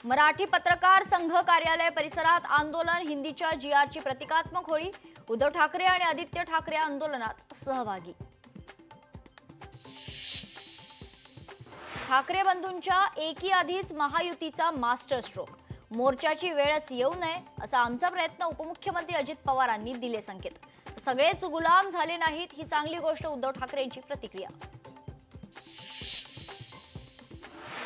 मराठी पत्रकार संघ कार्यालय परिसरात आंदोलन, हिंदीच्या जीआरची प्रतिकात्मक होळी, उद्धव ठाकरे आणि आदित्य ठाकरे आंदोलनात सहभागी। ठाकरे बंधूंच्या एकी आधीच महायुतीचा मास्टर स्ट्रोक, मोर्चाची वेळच येऊ नये असा आमचा प्रयत्न, उपमुख्यमंत्री अजित पवारांनी दिले संकेत। सगळेच गुलाम झाले नाहीत ही चांगली गोष्ट, उद्धव ठाकरेंची प्रतिक्रिया।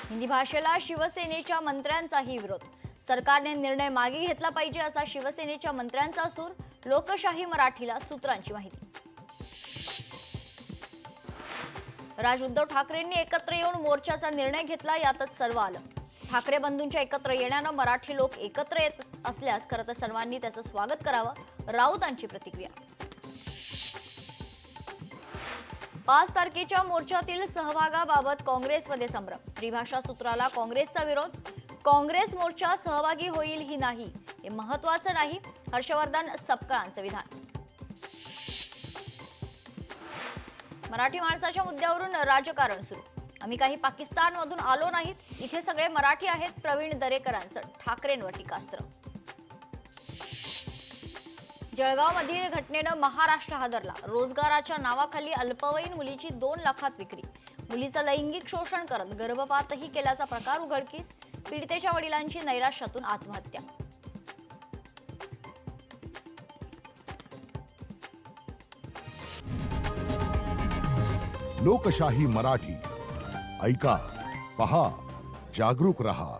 हिंदी भाषेला शिवसेनेच्या मंत्र्यांचाही विरोध, सरकारने निर्णय मागे घेतला पाहिजे असा शिवसेनेच्या मंत्र्यांचा सूर, लोकशाही मराठीला सूत्रांची माहिती। उद्धव ठाकरेंनी एकत्र येऊन मोर्चाचा निर्णय घेतला, यातच सर्व आलं। ठाकरे बंधूंच्या एकत्र येण्यानं मराठी लोक एकत्र येत असल्यास खरं तर सर्वांनी त्याचं स्वागत करावं, राऊतांची प्रतिक्रिया। 5 तारखेच्या मोर्चातील सहभागाबाबत काँग्रेसमध्ये संभ्रम, त्रिभाषा सूत्राला काँग्रेसचा विरोध, काँग्रेस मोर्चा सहभागी होईल ही नाही हे महत्त्वाचं नाही, हर्षवर्धन सपकाळांचं विधान। मराठी माणसाच्या मुद्द्यावरून राजकारण सुरू, आम्ही काही पाकिस्तानमधून आलो नाहीत, इथे सगळे मराठी आहेत, प्रवीण दरेकरांचं ठाकरेंवर टीकास्त्र। जळगावमधील घटनेनं महाराष्ट्र हादरला, रोजगाराच्या नावाखाली अल्पवयीन मुलीची 2 लाखात विक्री, मुलीचं लैंगिक शोषण करत गर्भपातही केल्याचा प्रकार उघडकीस, पीडितेच्या वडिलांची नैराश्यातून आत्महत्या। लोकशाही मराठी ऐका, पहा, जागरूक रहा।